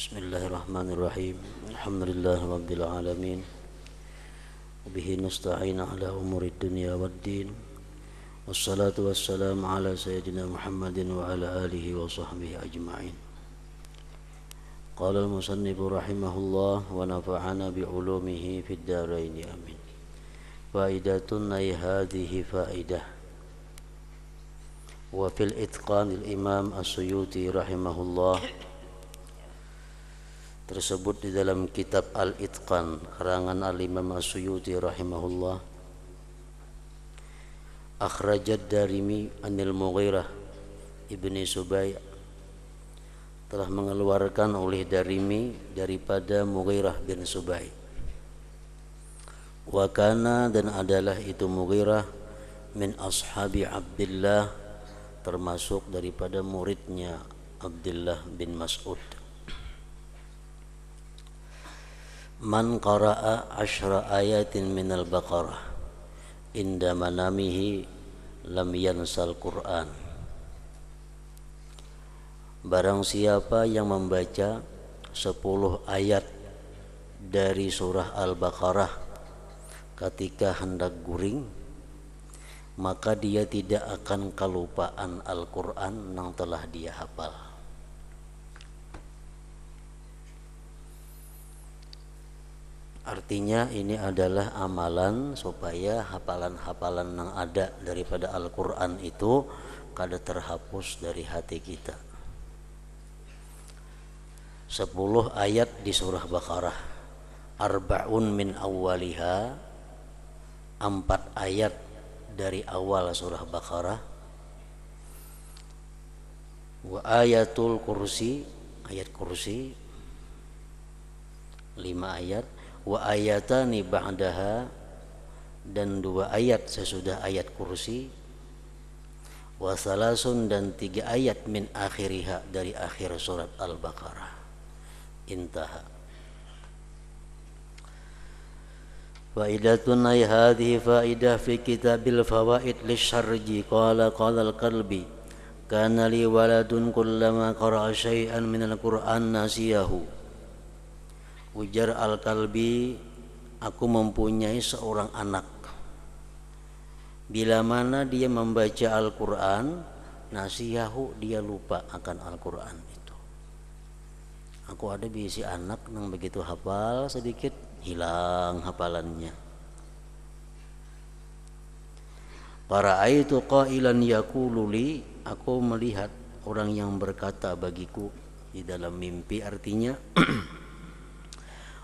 Bismillahirrahmanirrahim. Alhamdulillahi rabbil alamin. Wabihi nasta'in ala umuri dunya waddin. Wassalatu wassalamu ala sayyidina Muhammadin wa ala alihi wa sahbihi ajma'in. Qala al-musannifu rahimahullah wa nafa'ana bi'ulumihi fid darain amin. Faidatun ay hadhihi faidah. Wa fil itqan al-imam as-Suyuti rahimahullah tersebut di dalam kitab Al-Itqan karangan Al-Imam As-Suyuti rahimahullah, akhrajat Darimi anil Mughirah ibni Subay, telah mengeluarkan oleh Darimi daripada Mughirah bin Subay. Wa kana, dan adalah itu Mughirah, min ashabi Abdullah, termasuk daripada muridnya Abdullah bin Mas'ud. Man qara'a 10 ayatin minal Baqarah inda manamihi lam yansal Qur'an. Barang siapa yang membaca 10 ayat dari surah Al-Baqarah ketika hendak guring, maka dia tidak akan kelupaan Al-Qur'an yang telah dia hafal. Artinya ini adalah amalan supaya hafalan-hafalan yang ada daripada Al-Quran itu kada terhapus dari hati kita. 10 ayat di surah Baqarah, arba'un min awwaliha, 4 ayat dari awal surah Baqarah. Wa ayatul kursi, ayat kursi 5 ayat. Wa ayatani ba'daha, dan 2 ayat sesudah ayat kursi. Wa salasun, dan 3 ayat min akhiriha, dari akhir surat Al-Baqarah. Intaha. Faidatun ay hadhihi faidah fi kitabil fawaid lisyarji. Qala al-Kalbi, kana li waladun kullama qara'a syai'an minal Qur'an nasiyahu. Ujar Al-Kalbi, aku mempunyai seorang anak, bila mana dia membaca Al-Quran, nasiyahu, dia lupa akan Al-Quran itu. Aku ada bisi anak yang begitu hafal sedikit hilang hafalannya. Para'aitu qailan yaqulu li, aku melihat orang yang berkata bagiku di dalam mimpi, artinya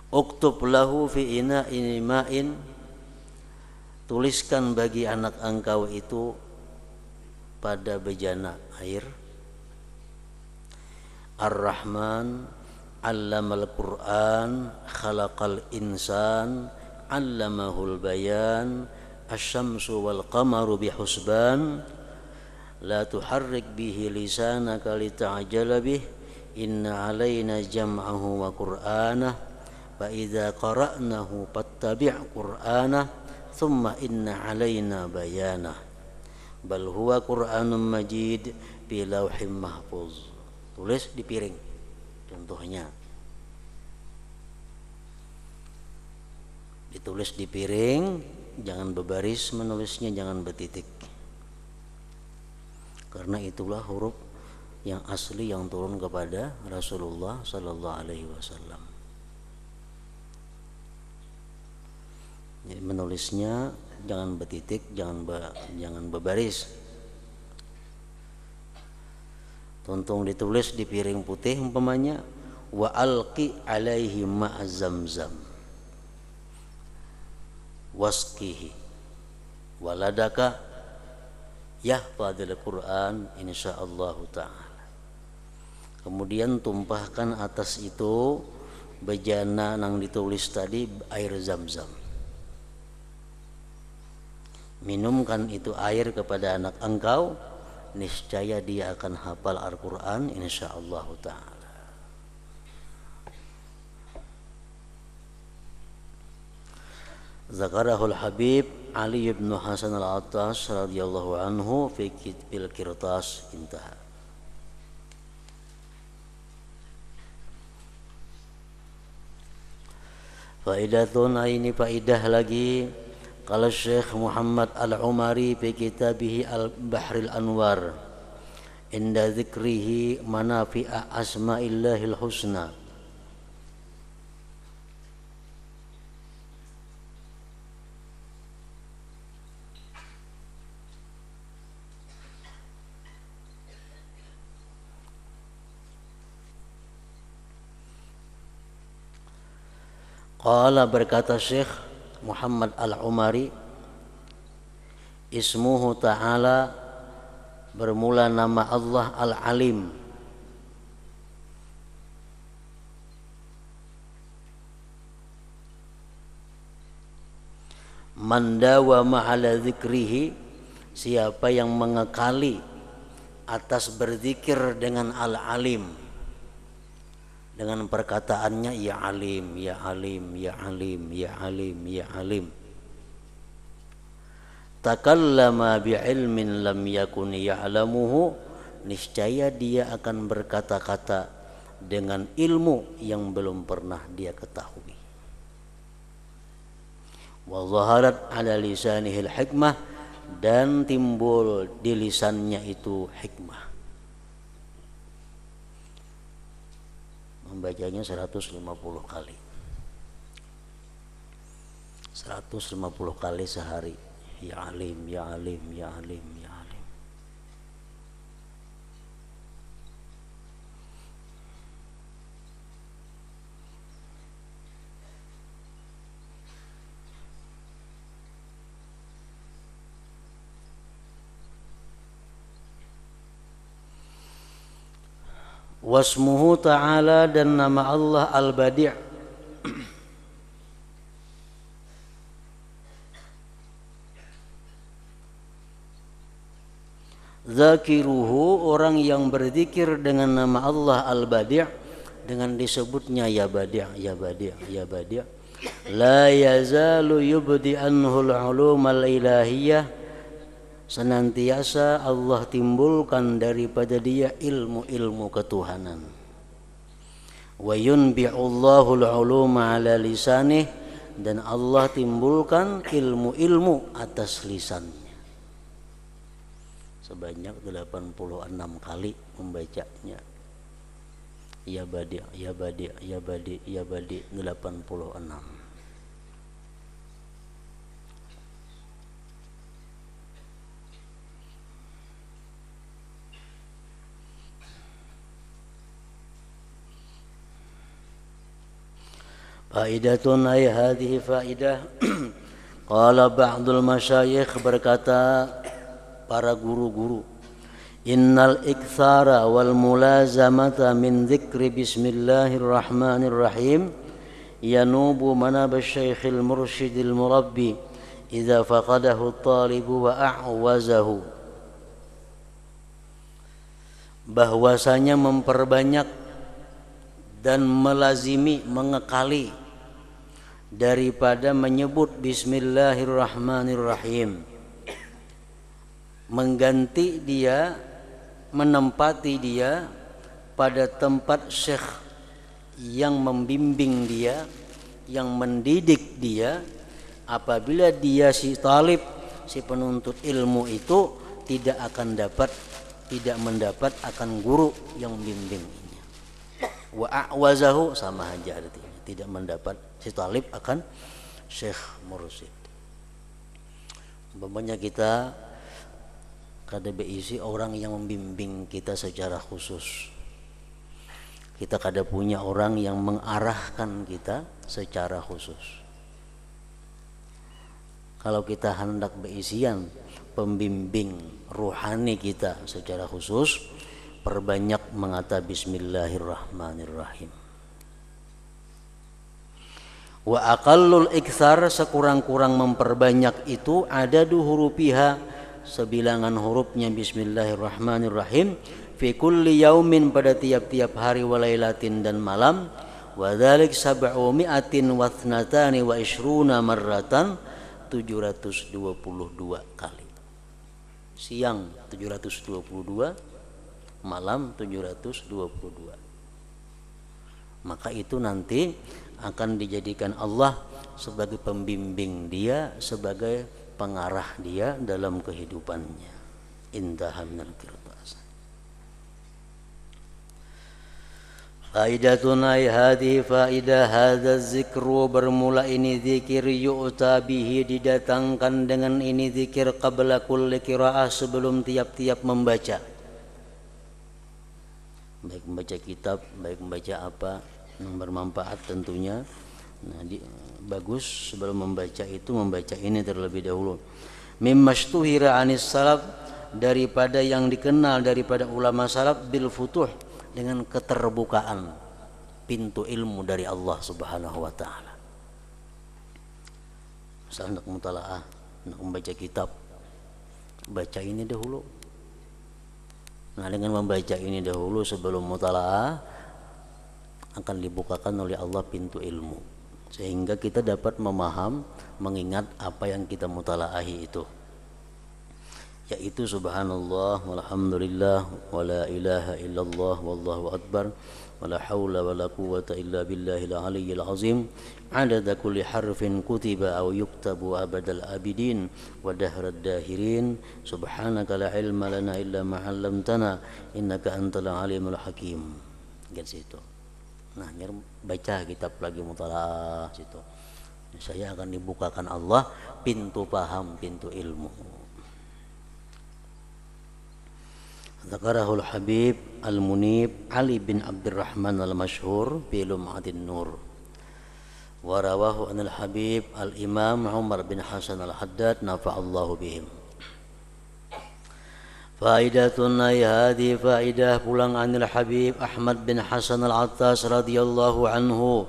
uktub lahu fi ina'in ma'in, tuliskan bagi anak engkau itu pada bejana air. Ar-Rahman 'allamal Qur'an, khalaqal insan, 'allamahul bayan, asy-syamsu wal qamaru bihusban, la tuharrik bihi lisanaka lita'jala bih, inna 'alaina jam'ahu wa qur'anah, fa idza qara'nahu fattabi' qur'anah, thumma inna 'alaina bayanah, bal huwa Qur'anun Majid fi lauhim mahfuz. Tulis di piring contohnya, ditulis di piring, jangan berbaris menulisnya, jangan bertitik, karena itulah huruf yang asli yang turun kepada Rasulullah sallallahu alaihi wasallam. Jadi menulisnya jangan bertitik, jangan berbaris. Tuntung ditulis di piring putih umpamanya, wa alqi alaihi ma'a zamzam wasqihi waladaka yahfadzul Qur'an insyaallah ta'ala. Kemudian tumpahkan atas itu bejana yang ditulis tadi air zam-zam. Minumkan itu air kepada anak engkau, niscaya dia akan hafal Al-Quran insyaallah ta'ala. Zakarahul Habib Ali bin Hasan al-Attas radhiyallahu anhu fi fil Qirtas, intaha. Faidatun, ini faidah lagi. Kalau Syekh Muhammad Al-Umari fi kitabih Al-Bahril Anwar inda dzikrihi manafi'a asma'illahil husna. Qala, berkata Syekh Muhammad Al-Umari, ismuhu ta'ala, bermula nama Allah Al-Alim. Man dawama ala dzikrihi, siapa yang mengekali atas berzikir dengan Al-Alim, dengan perkataannya ya alim, ya alim, ya alim, ya alim, ya alim. Takallama bi'ilmin lam yakun ya'lamuhu, niscaya dia akan berkata-kata dengan ilmu yang belum pernah dia ketahui. Wa zaharat ala lisanihil hikmah, dan timbul di lisannya itu hikmah. Membacanya 150 kali 150 kali sehari. Ya alim, ya alim, ya alim, ya alim. Wasmuhu ta'ala, dan nama Allah Al-Badi'. Zakiruhu, orang yang berzikir dengan nama Allah Al-Badi', dengan disebutnya ya Badi', ya Badi', ya Badi', la yazalu yubdi anhul ulumal ilahiyah, senantiasa Allah timbulkan daripada dia ilmu-ilmu ketuhanan. Wa yunbi'ullahul uluma ala lisanih, dan Allah timbulkan ilmu-ilmu atas lisannya. Sebanyak 86 kali membacanya. Ya Badi', ya Badi', ya Badi', ya Badi', 86. Faidatun, ay hadhihi faidah. Qala ba'dul masyayikh, berkata para guru-guru, innal iktsara wal mulazamata min dzikri bismillahirrahmanirrahim yanubu manab asy-syaikhil mursyidil murabbi idza faqadahu at-talibu wa a'wazahu. Bahwasanya memperbanyak dan melazimi, mengekali daripada menyebut bismillahirrahmanirrahim, mengganti dia, menempati dia pada tempat syekh yang membimbing dia, yang mendidik dia. Apabila dia si talib, si penuntut ilmu itu tidak mendapat akan guru yang membimbingnya. Wa a'wazahu, sama aja artinya, tidak mendapat si talib akan syekh mursyid. Umpamanya kita kada beisi orang yang membimbing kita secara khusus, kita kada punya orang yang mengarahkan kita secara khusus. Kalau kita hendak beisian pembimbing ruhani kita secara khusus, perbanyak mengata bismillahirrahmanirrahim. Wa aqallul iktsar, sekurang-kurang memperbanyak itu, adadu hurufiha, sebilangan hurufnya bismillahirrahmanirrahim, fi kulli yaumin, pada tiap-tiap hari, wa lailatin, dan malam, wa dzalik 722 marratan, 722 kali. Siang 722, malam 722. maka itu nanti akan dijadikan Allah sebagai pembimbing dia, sebagai pengarah dia dalam kehidupannya. Intaha minal qirtas. Faidatun hadhi faidah hadza zikru, bermula ini zikir, yu'ta bihi, didatangkan dengan ini zikir, qabla kulli qiraah, sebelum tiap-tiap membaca, baik membaca kitab, baik membaca apa yang bermanfaat tentunya. Nah, bagus sebelum membaca itu membaca ini terlebih dahulu. Mimmastuhira anis salaf, daripada yang dikenal daripada ulama salaf, bil futuh, dengan keterbukaan pintu ilmu dari Allah Subhanahu wa taala. Misalnya hendak mutalaah, hendak membaca kitab, baca ini dahulu. Nah, dengan membaca ini dahulu sebelum mutalaah akan dibukakan oleh Allah pintu ilmu, sehingga kita dapat memaham, mengingat apa yang kita mutalaahi itu, yaitu subhanallah walhamdulillah wala ilaha illallah wallahu akbar wala haula wala quwwata illa billahil aliyyil azim, adada kulli harfin kutiba aw yuktabu abadal abidin wa dahrad dahirin, subhanaka la ilma lana illa ma 'allamtana innaka antal alimul hakim. Gitu. Nah, baca kitab lagi mutalaah situ, saya akan dibukakan Allah pintu paham, pintu ilmu. Zakarahul Habib Al-Munib Ali bin Abdurrahman Al-Mashhur fi Lum'atin Nur, wa rawahu anil Habib Al-Imam Umar bin Hasan Al-Haddad nafa'allahu bihim. Faidatun hadi faidah pulang anil Habib Ahmad bin Hasan Al-Attas radhiyallahu anhu,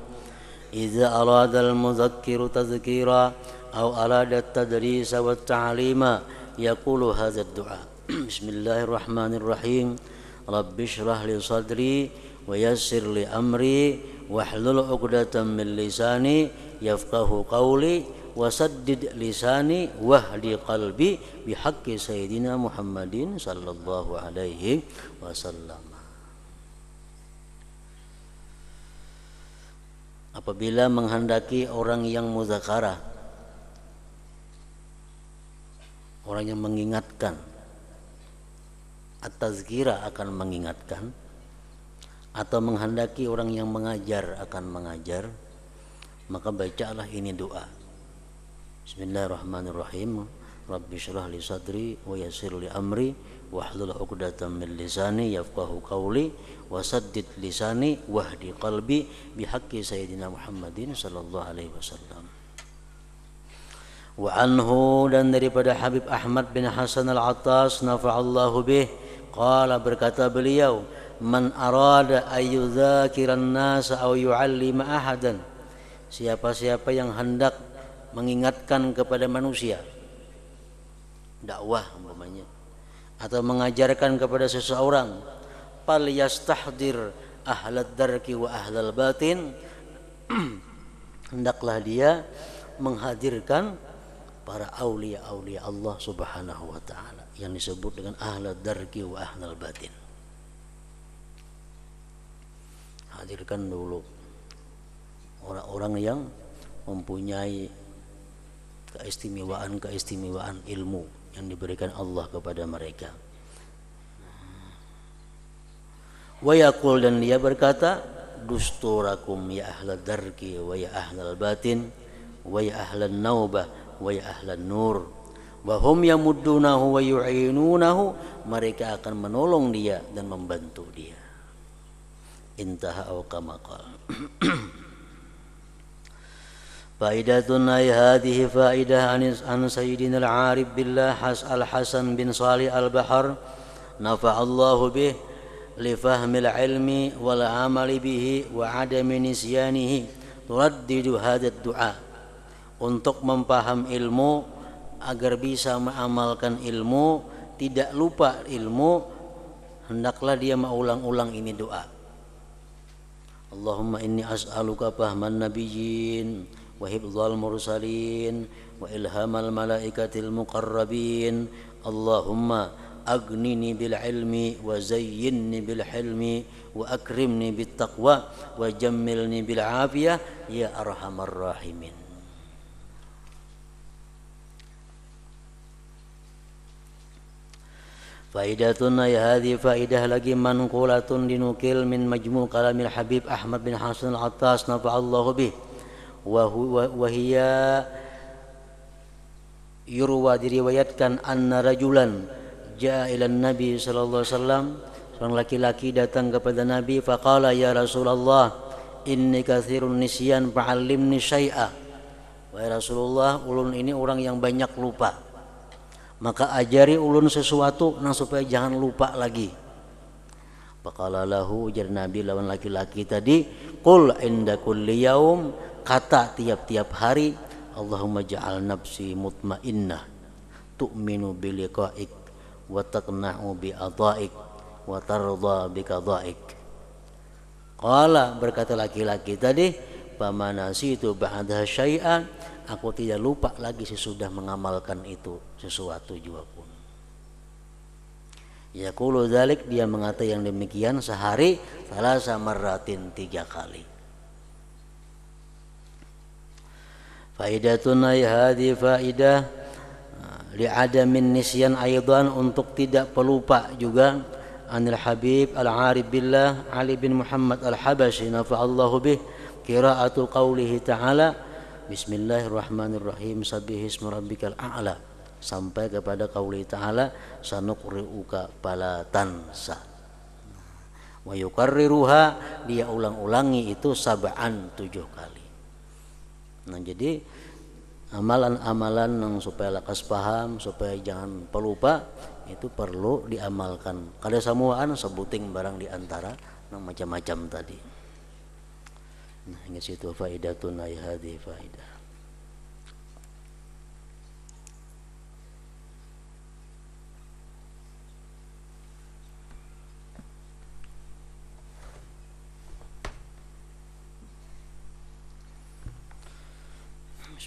idza arada al-mudhakkiru tadhkira aw arada at-tadrisa wa at-ta'lima yaqulu hadha ad-du'a. Bismillahirrahmanirrahim. Rabbi shrah li sadri wa yassir li amri wahlul 'uqdatam min lisani yafqahu qawli wasaddid lisani wahdi qalbi bihaqqi sayyidina Muhammadin sallallahu alaihi wasallam. Apabila menghendaki orang yang muzakarah, orang yang mengingatkan, at-tazkira akan mengingatkan, atau menghendaki orang yang mengajar akan mengajar, maka bacalah ini doa. Bismillahirrahmanirrahim. Rabbi shrah li sadri wa yassir li amri wahlul 'uqdatam min lisani yafqahu qawli wasaddid lisani wahdi qalbi bihaqqi sayyidina Muhammadin sallallahu alaihi wasallam. Wa anhu, dan daripada Habib Ahmad bin Hasan Al-Attas nafa'allahu bih, qala, berkata beliau, man arada ayyudzakiran nas aw yu'allima ahadan, siapa-siapa yang hendak mengingatkan kepada manusia, dakwah umpamanya, atau mengajarkan kepada seseorang, fal yastahdir ahlad darki wa ahlal batin, hendaklah dia menghadirkan para aulia-aulia Allah Subhanahu wa taala yang disebut dengan ahlad darki wa ahlal batin. Hadirkan dulu orang-orang yang mempunyai keistimewaan ilmu yang diberikan Allah kepada mereka. Wa yaqul, dan dia berkata, dusturakum ya ahlad darki wa ya ahlal batin wa ya ahlan naubah wa ya ahlan nur wa hum yamuddunahu wa yu'inunahu, mereka akan menolong dia dan membantu dia. Intaha aw kama qala. Faidatun hadhihi faidah an sayyidina al-arif billah al-Hasan bin Salih al-Bahar nafa'allahu bih li fahmil ilmi wal amali bihi wa adami nisyanihi, turaddidu hadha ad-du'a, untuk mempaham ilmu agar bisa mengamalkan ilmu, tidak lupa ilmu, hendaklah dia mengulang-ulang ini doa. Allahumma inni as'aluka fahman nabiyyin wa hifdzal mursalin wa ilhamal malaikatil muqarrabin. Allahumma aghnini bil ilmi wa zayyinni bil hilmi wa akrimni bit taqwa wa jammilni bil afiyah ya arhamar rahimin. Faidatun ya hadhi faidah lagi manqulatun dinukil min majmu' kalamil Habib Ahmad bin Hasan al-Attas nafa'allahu bih wa hiya yurwa diriwayatkan anna rajulan jaa ila Nabi sallallahu alaihi wasallam, seorang laki-laki datang kepada Nabi faqala ya Rasulullah inni katsirun nisyan fa'allimni syai'a. Wahai Rasulullah, ulun ini orang yang banyak lupa, maka ajari ulun sesuatu nang supaya jangan lupa lagi. Faqala lahu, ujar Nabi lawan laki-laki tadi, qul inda kulli yaum, kata tiap-tiap hari, Allahumma ja'al nafsi mutmainnah tu'minu bi liqa'ik wa taqna'u bi adha'ik wa tarda bi qadha'ik. Qala, berkata laki-laki tadi, famanasitu ba'da syai'an, aku tidak lupa lagi sesudah mengamalkan itu sesuatu juga pun. Yaqulu dzalik, dia mengata yang demikian sehari salasa marratin, 3 kali. Faidatun hadi faidah li'adamin nisyan aidan, untuk tidak pelupa juga. Anil Habib al-Arif billah Ali bin Muhammad al-Habashi nafa'allahu bih qira'atu qawlihi ta'ala bismillahirrahmanirrahim sabbihisma rabbikal a'la, sampai kepada qauli ta'ala sanuqri'uka fala tansa. Wa yukarriruha, dia ulang-ulangi itu 7 kali. Nah, jadi amalan-amalan yang supaya lekas paham, supaya jangan pelupa, itu perlu diamalkan. Kada samuaan sebuting barang diantara yang macam-macam tadi. Nah, ini situ faidatun ayhadi faidah.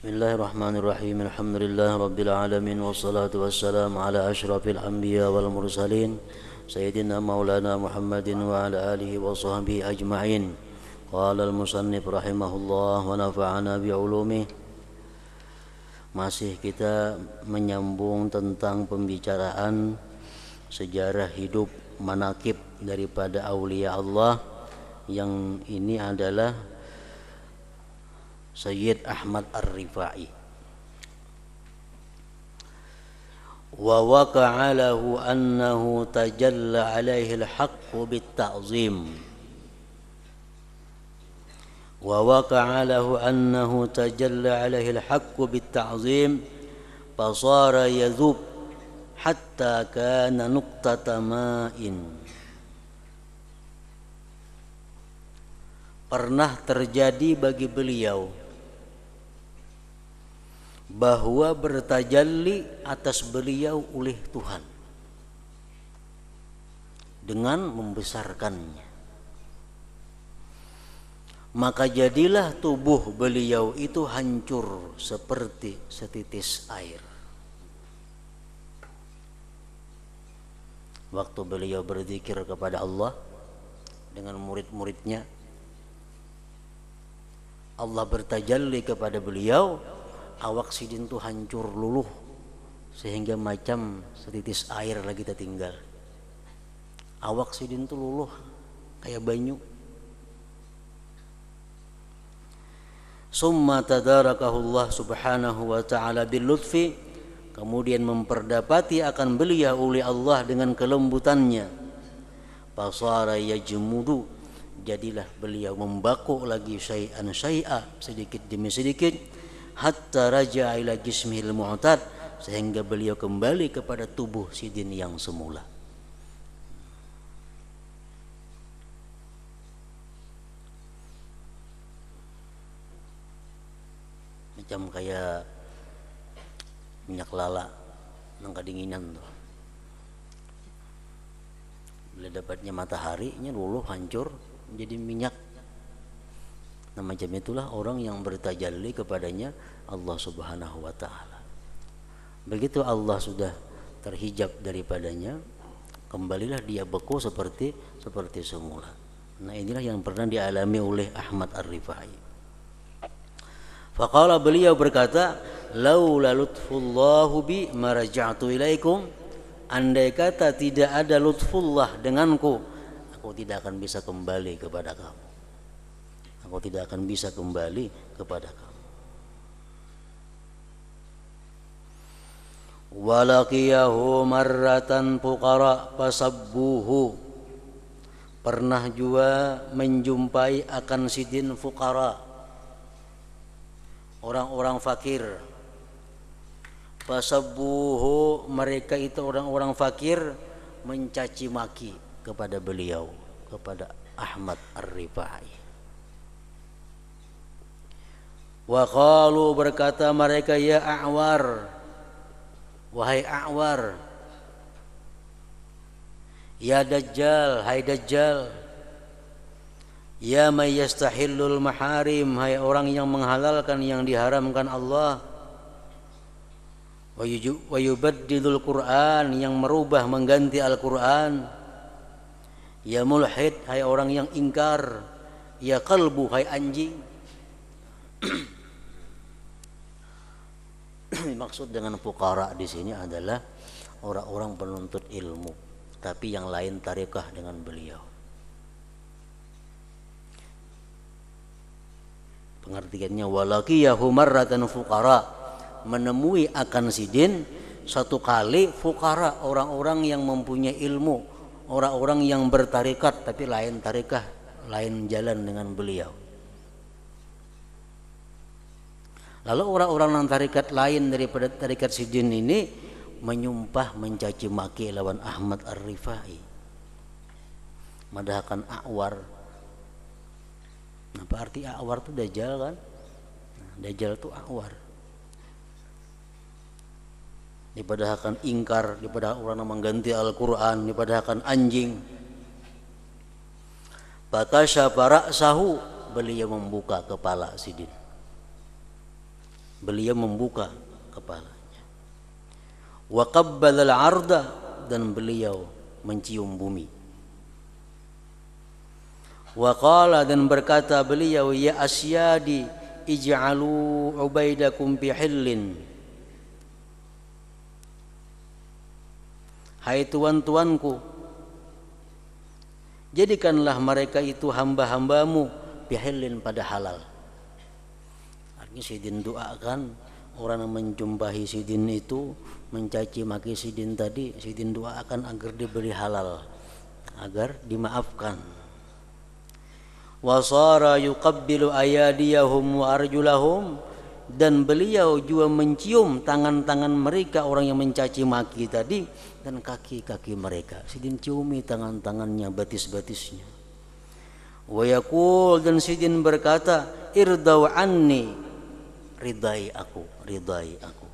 Bismillahirrahmanirrahim. Alhamdulillah rabbil alamin wassalatu wassalamu ala asyrafil anbiya wal mursalin sayyidina maulana Muhammadin wa ala alihi wa sahbihi ajma'in. Qala al-musannif rahimahullah wa nafa'ana bi ulumih. Masih kita menyambung tentang pembicaraan sejarah hidup manaqib daripada aulia Allah, yang ini adalah Sayyid Ahmad Ar-Rifai. Wa waqa'a lahu annahu tajalla alaihi al-haqqu bit-ta'zim. Wa waqa'a lahu annahu tajalla alaihi al-haqqu bit-ta'zim fasara yadhub hatta kana nuqtata ma'in. Pernah terjadi bagi beliau bahwa bertajalli atas beliau oleh Tuhan dengan membesarkannya, maka jadilah tubuh beliau itu hancur seperti setitis air. Waktu beliau berzikir kepada Allah dengan murid-muridnya, Allah bertajalli kepada beliau, awak sidin tu hancur luluh sehingga macam setitis air lagi tertinggal. Awak sidin tu luluh kayak banyu. Summa tadarakahullah subhanahu wa ta'ala bil lutfi, kemudian memperdapati akan beliau oleh Allah dengan kelembutannya. Fasara yajmudu, jadilah beliau membaku lagi syai'an syai'a, sedikit demi sedikit, hatta raja'a ila jismihil mu'tad, sehingga beliau kembali kepada tubuh sidin yang semula. Macam kayak minyak lala nang kedinginan tuh. Bila dapatnya matahari, nya luluh hancur menjadi minyak. Nah, macam itulah orang yang bertajalli kepadanya Allah Subhanahu wa ta'ala. Begitu Allah sudah terhijab daripadanya, kembalilah dia beku seperti semula. Nah, inilah yang pernah dialami oleh Ahmad Ar-Rifai. Faqala, beliau berkata, laula lutfullahu bi maraja'tu ilaikum, andai kata tidak ada lutfullah denganku, aku tidak akan bisa kembali kepada kamu. Aku tidak akan bisa kembali kepada kamu. Walaqiyahu marratan fuqara fasabbuhu, pernah juga menjumpai akan sidin fuqara, orang-orang fakir. Fasabbuhu, mereka itu orang-orang fakir mencaci maki kepada beliau, kepada Ahmad Ar-Rifai. Wa qalu, berkata mereka, ya A'war, wahai A'war, ya Dajjal, hai Dajjal, ya may yastahillul maharim, hai orang yang menghalalkan yang diharamkan Allah, wa yubaddilul Qur'an, yang merubah mengganti Al-Qur'an, ya mulhid, hai orang yang ingkar, ya qalbu, hai anjing. Maksud dengan fuqara di sini adalah orang-orang penuntut ilmu, tapi yang lain tarekah dengan beliau. Pengertiannya walaqiyahu marratan fuqara, menemui akan sidin satu kali fuqara, orang-orang yang mempunyai ilmu, orang-orang yang bertarekat tapi lain tarekah, lain jalan dengan beliau. Lalu orang-orang yang tarekat lain daripada tarekat sidin ini menyumpah mencaci maki lawan Ahmad Ar-Rifai, madahkan A'war. Apa arti A'war itu? Dajjal kan? Nah, Dajjal itu A'war. Dipadahkan ingkar, dipadahkan orang yang mengganti Al-Quran, dipadahkan anjing. Fatashafa ra'sahu, beliau membuka kepala sidin. Beliau membuka kepalanya. Wa qabbala al-arda, dan beliau mencium bumi. Wa qala, dan berkata beliau, ya asyadi ij'alu ubaidakum fi hillin, hai tuan-tuanku, jadikanlah mereka itu hamba-hambamu fi hillin, pada halal. Artinya sidin doakan orang yang menjumpai sidin itu, mencaci maki sidin tadi, sidin doakan agar diberi halal, agar dimaafkan. Wasara yuqabbilu ayadiyahum wa arjulahum, dan beliau juga mencium tangan-tangan mereka orang yang mencaci maki tadi dan kaki-kaki mereka. Sidin ciumi tangan-tangannya, batis-batisnya. Wa yaqul, dan sidin berkata, irdau anni, ridai aku, ridai aku.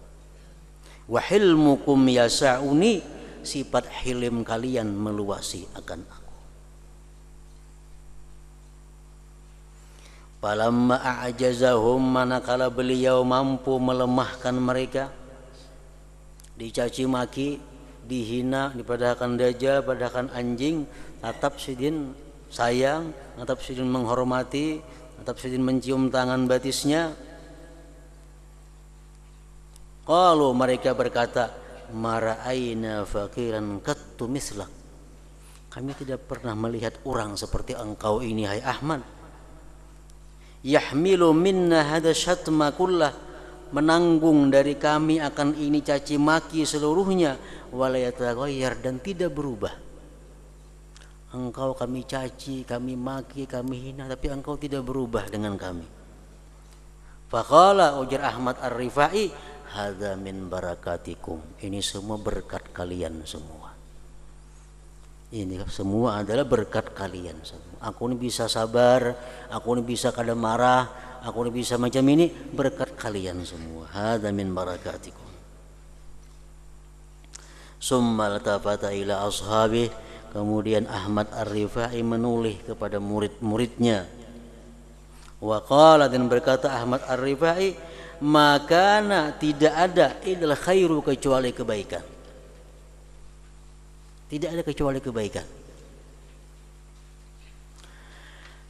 Wa hilmukum yasa'uni, sifat hilim kalian meluasi akan aku. Falamma a'jazahum, manakala beliau mampu melemahkan mereka, dicaci maki, dihina, dipadahkan Dajjal, padahkan anjing, tetap sidin sayang, tetap sidin menghormati, tetap sidin mencium tangan batisnya. Qalu, mereka berkata, mara'aina faqiran qattu mislak, kami tidak pernah melihat orang seperti engkau ini, hai Ahmad. Yahmilu minna hadha syatma kullah, menanggung dari kami akan ini caci maki seluruhnya, wala yataghayyar, dan tidak berubah. Engkau kami caci, kami maki, kami hina, tapi engkau tidak berubah dengan kami. Faqala, ujar Ahmad Ar-Rifai, hadza min barakatikum, ini semua berkat kalian semua. Ini semua adalah berkat kalian semua. Aku ini bisa sabar, aku ini bisa kadang marah, aku ini bisa macam ini, berkat kalian semua. Hadza min barakatikum. Summa latafata ila ashabi, kemudian Ahmad Ar-Rifai menoleh kepada murid-muridnya. Wa qala, dan berkata Ahmad Ar-Rifai, makana, tidak ada, idul khairu, kecuali kebaikan. Tidak ada kecuali kebaikan.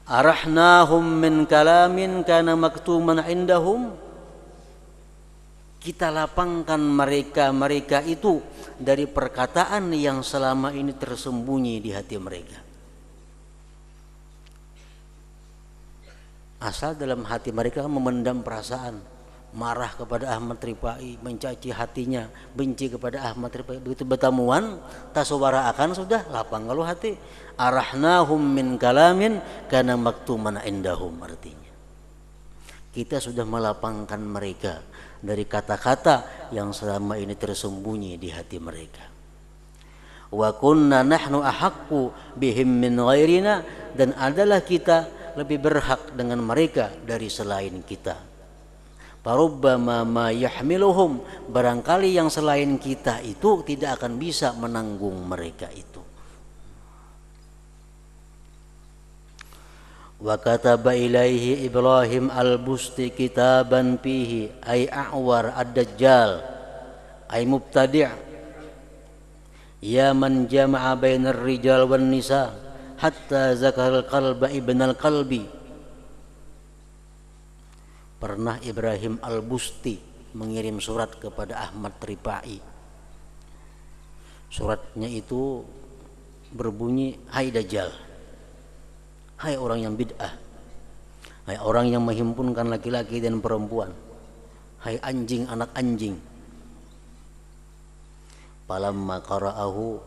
Arahnahum min kalamin kana maktuman indahum. Kita lapangkan mereka itu dari perkataan yang selama ini tersembunyi di hati mereka. Asal dalam hati mereka memendam perasaan, marah kepada Ahmad Rifai, mencaci hatinya, benci kepada Ahmad Rifai. Begitu bertemuan, tasawara akan sudah lapang kalau hati. Arahnahum min kalamin kana maktuman indahum, artinya kita sudah melapangkan mereka dari kata-kata yang selama ini tersembunyi di hati mereka. Wa kunna nahnu ahaqqu bihim min ghairina, dan adalah kita lebih berhak dengan mereka dari selain kita. Farubbama ma yahmiluhum, barangkali yang selain kita itu tidak akan bisa menanggung mereka itu. Wa kataba ilaihi Ibrahim al-Busti kitaban fihi ay a'war ad-dajjal ay mubtadi' ya man jama'a bainar rijal wan nisa hatta zakar al-qalba ibn al-qalbi. Pernah Ibrahim al-Busti mengirim surat kepada Ahmad Rifai. Suratnya itu berbunyi, hai Dajjal, hai orang yang bid'ah, hai orang yang menghimpunkan laki-laki dan perempuan, hai anjing anak anjing. Falamma qara'ahu,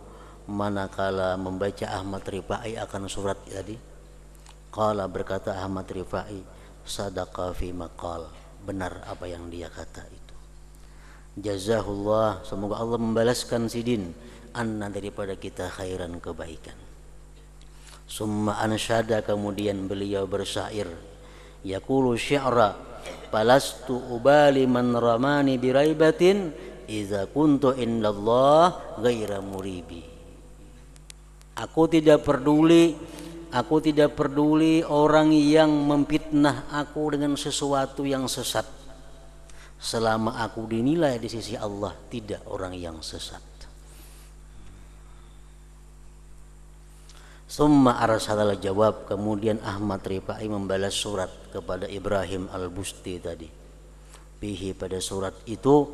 manakala membaca Ahmad Rifai akan surat tadi, qala, berkata Ahmad Rifai, sadaqa fi maqal, benar apa yang dia kata itu. Jazahullah, semoga Allah membalaskan sidin anna, daripada kita, khairan, kebaikan. Summa ansyada, kemudian beliau bersyair, yaqulu syi'ra falastu ubali man ramani biraibatin iza kuntu indallah ghaira muribi. Aku tidak peduli orang yang memfitnah aku dengan sesuatu yang sesat, selama aku dinilai di sisi Allah tidak orang yang sesat. Summa arsalal jawab, kemudian Ahmad Rifai membalas surat kepada Ibrahim al-Busti tadi. Bihi, pada surat itu,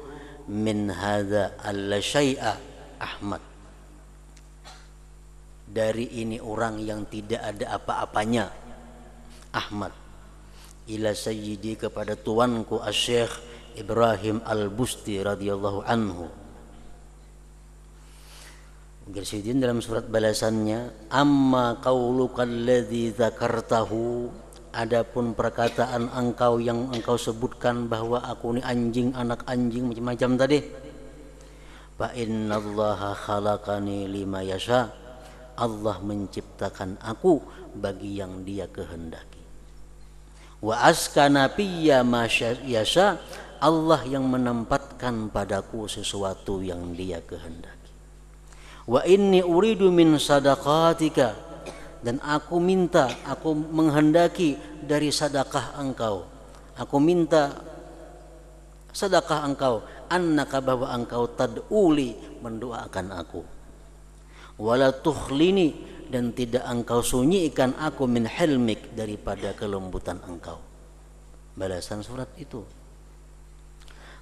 min hadza alla syai'a Ahmad, dari ini orang yang tidak ada apa-apanya Ahmad, ila sayyidi, kepada tuanku Asy-Syaikh Ibrahim al-Busti radhiyallahu anhu. Gersidin dalam surat balasannya, amma qauluka alladzi dzakartahu, adapun perkataan engkau yang engkau sebutkan bahwa aku ini anjing anak anjing macam-macam tadi, fa innallaha khalaqani lima yasha, Allah menciptakan aku bagi yang Dia kehendaki. Wa askana fiyya ma yasha, Allah yang menempatkan padaku sesuatu yang Dia kehendaki. Wa inni uridu min sadaqatika, dan aku menghendaki dari sedekah engkau. Aku minta sedekah engkau, annaka, bahwa engkau tad'uli, mendoakan aku. Wala tukhlini, dan tidak engkau sunyikan aku, min hilmik, daripada kelembutan engkau. Balasan surat itu.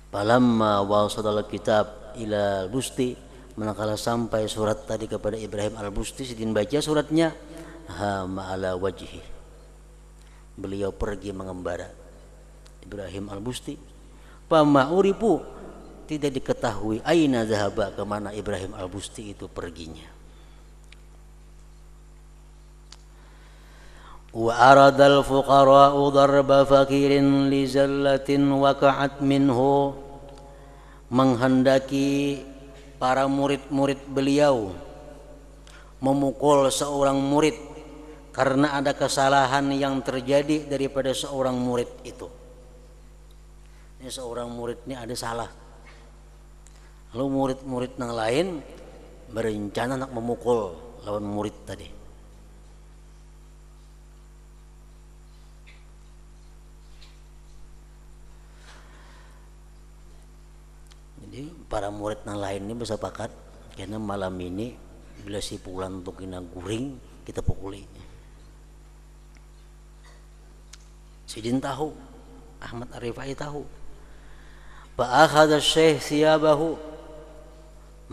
Falamma wasadal kitab ila Busti, manakala sampai surat tadi kepada Ibrahim al-Busti, sidin baca suratnya, hama ala wajhi, beliau pergi mengembara. Ibrahim al-Busti, fama uripu, tidak diketahui, aina zahaba, kemana Ibrahim al-Busti itu perginya. Wa aradal fuqara'u darba fakirin li zallatin waqa'at minhu, menghendaki para murid-murid beliau memukul seorang murid karena ada kesalahan yang terjadi daripada seorang murid itu. Ini seorang murid ini ada salah, lalu murid-murid yang lain berencana nak memukul lawan murid tadi. Jadi para murid yang lain ini bersepakat, karena malam ini bila si pulan untuk kena guring kita pukuli. Sidin tahu, Ahmad Ar-Rifai tahu. Fa akhadha Syekh siyabahu,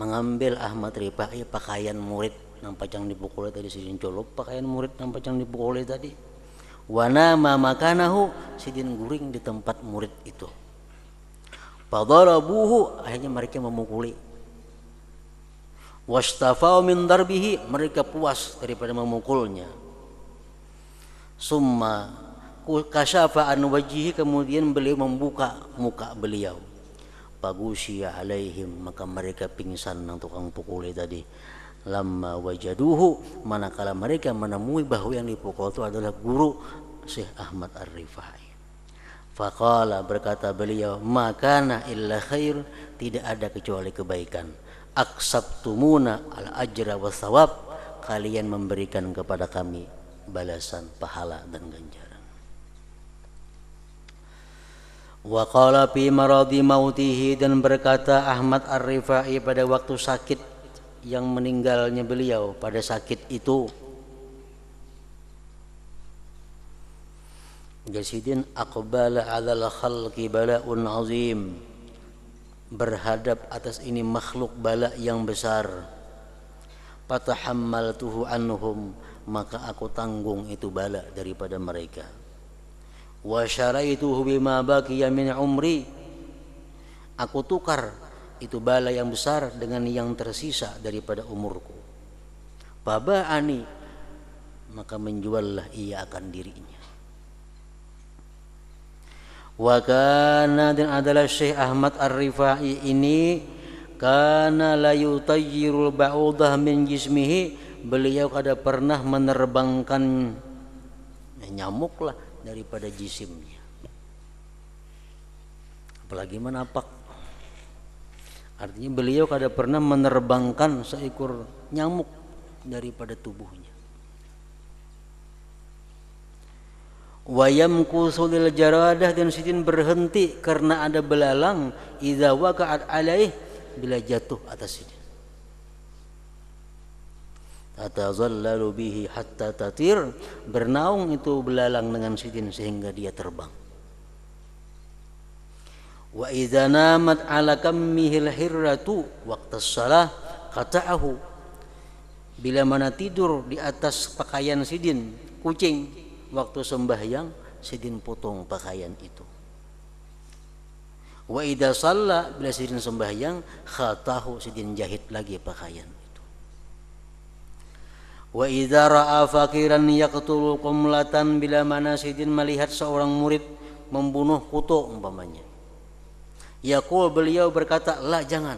mengambil Ahmad Rifai pakaian murid nang pacang dipukuli tadi. Sidin colok pakaian murid nang pacang dipukuli tadi. Wa nama makanahu, sidin guring di tempat murid itu. Fadarabuhu, akhirnya mereka memukuli. Wastafau min darbihi, mereka puas daripada memukulnya. Summa kasyafa an wajhihi, kemudian beliau membuka muka beliau. Pagusya alaihim, maka mereka pingsan nang tukang pukuli tadi. Lamma wajaduhu, manakala mereka menemui bahwa yang dipukul itu adalah guru Syekh Ahmad Ar-Rifai. Faqala, berkata beliau, makana illa khair, tidak ada kecuali kebaikan. Aksabtumuna al ajra was thawab, kalian memberikan kepada kami balasan pahala dan ganjaran. Wa qala fi maradi mautihi, dan berkata Ahmad Ar-Rifai pada waktu sakit yang meninggalnya beliau, pada sakit itu, Jasidin aqbala 'alal khalqi bala'un 'azim, berhadap atas ini makhluk bala yang besar. Fatahammaltuhu anhum, maka aku tanggung itu bala daripada mereka. Wa syaraituhu bima baqiya min umri, aku tukar itu bala yang besar dengan yang tersisa daripada umurku. Faba'ani, maka menjuallah ia akan dirinya. Wa kana, dan adalah Syekh Ahmad Ar-Rifai ini, kana la yutayyirul ba'udah min jismihi, beliau kada pernah menerbangkan nyamuk lah daripada jisimnya, apalagi menapak. Artinya beliau kada pernah menerbangkan seekor nyamuk daripada tubuhnya. Wayam kusulil jaradah, dan sidin berhenti karena ada belalang. Idza waqa'at alaih, bila jatuh atas sidin. Tatazallalu bihi hatta tatir, bernaung itu belalang dengan sidin sehingga dia terbang. Wa idza namat ala kammihil hirratu waqtas shalah qata'ahu, bila mana tidur di atas pakaian sidin kucing waktu sembahyang, sidin potong pakaian itu. Wa idza shalla, bila sidin sembahyang, khatahu, sidin jahit lagi pakaian itu. Wa idza ra'a faqiran yaqtulu qumlatan, bila mana sidin melihat seorang murid membunuh kuto umpamanya. Yaqul, beliau berkata, la, jangan.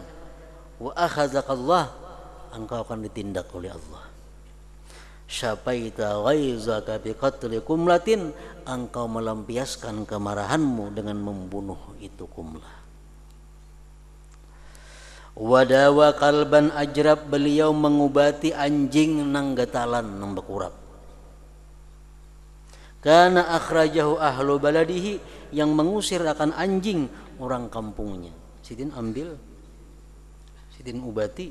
Wa akhadzakallah, engkau akan ditindak oleh Allah. Syafaita ghaizaka biqatli kumlatin, engkau melampiaskan kemarahanmu dengan membunuh itu kumlah. Wadawa kalban ajrab, beliau mengobati anjing nang gatalan nang bekurap. Kana akhrajahu ahlu baladihi, yang mengusir akan anjing orang kampungnya. Sidin ambil, sidin ubati.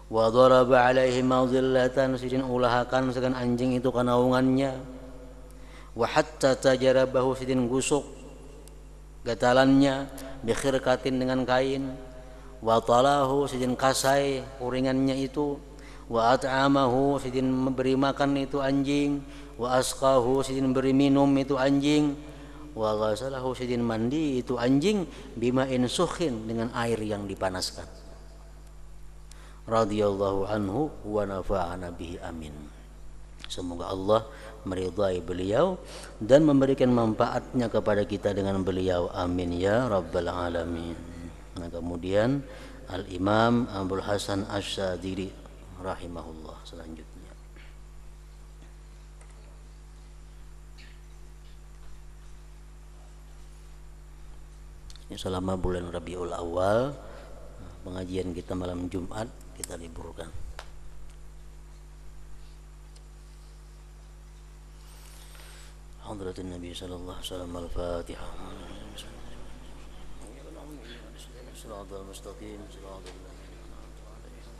Wa daraba alaihi mawzillatan, sidin ulahakan segan anjing itu kanaungannya. Wa hatta tajarabahu, sidin gusuk gatalannya, bikhirkatin, dengan kain. Wa talahu, sidin kasai uringannya itu. Wa at'amahu, sidin memberi makan itu anjing. Wa asqahu, sidin beri minum itu anjing. Wa ghasalahu, sidin mandi itu anjing. Bima'in sukhin, dengan air yang dipanaskan. Radhiyallahu anhu wa nafa'ana bihi, amin. Semoga Allah meridai beliau dan memberikan manfaatnya kepada kita dengan beliau, amin ya rabbal alamin. Nah, kemudian Al-Imam Abul Hasan Asy-Syadzili rahimahullah selanjutnya. Ini selama bulan Rabiul Awal, pengajian kita malam Jumat kita liburkan. Hadratin Nabi sallallahu alaihi wasallam. Al-Fatihah. Shiratal mustaqim, shiratal ladzina an'amta 'alaihim.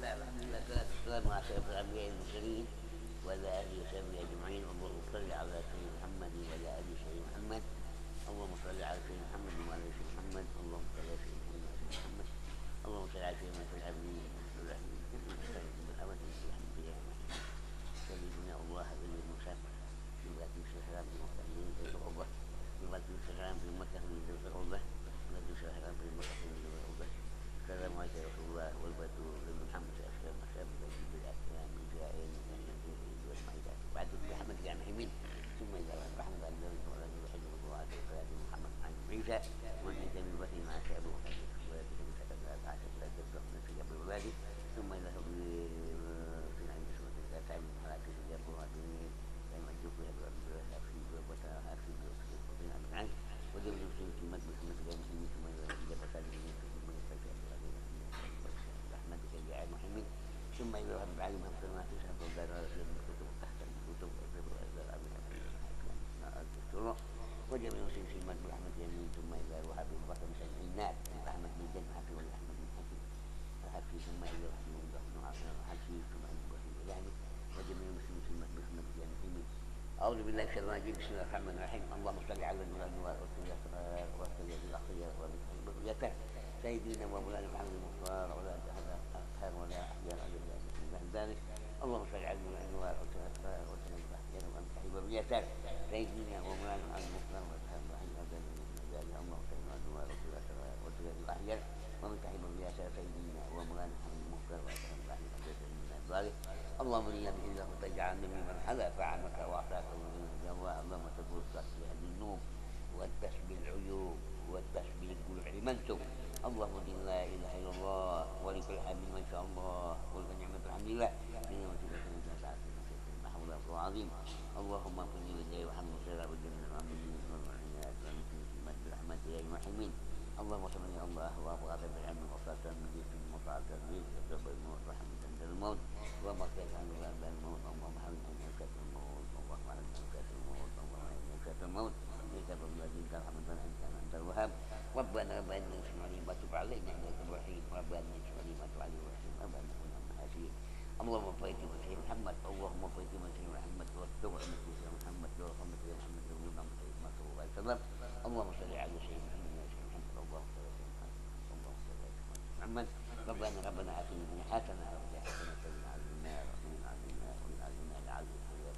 alhamdulillah wassalamu ala asyrafil anbiya'i wal mursalin wa ala alihi wa sahbihi ajma'in. Allahumma shalli ala sayyidina Muhammad wa ala ali sayyidina Muhammad. Allahumma shalli ala sayyidina Muhammad wa ala ali sayyidina Muhammad. Allahumma shalli ala sayyidina Muhammad wa ala ali sayyidina Muhammad. Allahumma shalli ala sayyidina Muhammad wa ala ali sayyidina Muhammad. سيدنا الله الذي المسافر يباتي السلام في مكة من العقبة يباتي السلام في مكة من العقبة يباتي السلام في مكة من العقبة. السلام عليك يا رسول الله والبدر للمحمد السلام السلام عليكم بالأسلام من جائين من ينزل والمعيدة بعد محمد جامع يمين ثم إذا رحمة الله ولا يحب الله وفاة محمد عن عيسى ومن ينتمي بطن مع شعبه ولا تكون سكن عشر لا تبدأ من في قبل ولاده ثم إذا في عند سورة تعلم على كل جبر وعدين لما يجوك يبقى أكفي وأكفي وبين عن عنه ودم المسلمين في مجلس المسلمين ثم إذا فساد ثم يستجاب رحمتك يا محمد ثم إذا رب العالمين ما تشهد الدار الكتب تحت الكتب الدستور وجميع المسلمين في مجلس رحمة يمين ثم إذا روح بالبطن من النار رحمة من جنة حفي والرحمة من حفي فحفي ثم إذا رحمة من ضحن حفي ثم إذا يعني وجميع المسلمين في مجلس يمين. أعوذ بالله من الشيطان الرجيم بسم الله الرحمن الرحيم. اللهم صل على النبي والسيد الأخيار وبقيته سيدنا ومولانا محمد المختار ولا أطهر ولا أحيان على من ذلك. اللهم صل على النبي والسيد الأخيار وبقيته سيدنا ومولانا محمد المختار ولا أطهر ولا أحيان على من ذلك. اللهم صل على النبي والسيد الأخيار ومن تحب الرياسة سيدنا ومولانا محمد المختار ولا أطهر ولا أحيان على ذلك. اللهم إنا بإذنك تجعلنا ممن حلف عنك وأعطاك من الجواب. اللهم تقول تصلح بالنوم والتسبيح العيوب والتسبيح المنسوب. اللهم دين لا إله إلا الله ولكل حمد ما شاء الله والنعمة الحمد لله نعمة لا حول ولا قوة عظيم. اللهم اغفر لي ولي وحمد وسلام والجنة والعالمين والمعينات والمسلمين في مجد رحمتك يا المحمين. اللهم صل على الله وغفر بالعلم وصلاة من وطاعة الرزق وتوبة الموت ورحمة عند الموت ومغفرة عن ذنب الموت. اللهم حمد عن ملكة الموت اللهم عن ملكة الموت اللهم عن ملكة الموت ليس بالذي ترحم أنت الوهاب. ربنا ربنا اسمع لي ما تب علينا إنك الرحيم. ربنا اسمع لي ما تب علينا الرحيم. ربنا كنا محاسين. اللهم فايت مسيح محمد اللهم فايت مسيح محمد واستر مسيح محمد ورحمة يا محمد ونور مسيح ما صلى الله عليه وسلم. اللهم صل على سيدنا محمد اللهم صل على محمد. ربنا آتنا من حسنة وفي حسنة وقنا عذاب النار وقنا عذاب النار لعلك يا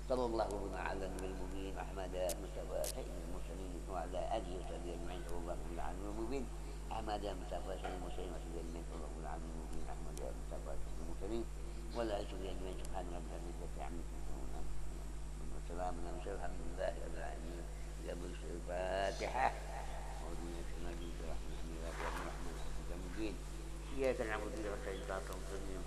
صلى الله على النبي المبين أحمد مصطفى سيد المرسلين وعلى آله وصحبه أجمعين. صلى الله على النبي المبين أحمد مصطفى سيد المرسلين وسيد أجمعين. صلى الله على النبي المبين أحمد مصطفى سيد المرسلين ولا أشهد أجمعين. سبحان ربك رب العزة عما يصفون والسلام على المرسلين الحمد لله رب العالمين. قبل الفاتحة أعوذ بالله من الشيطان الرجيم. إياك نعبد وإياك نستعين اهدنا الصراط المستقيم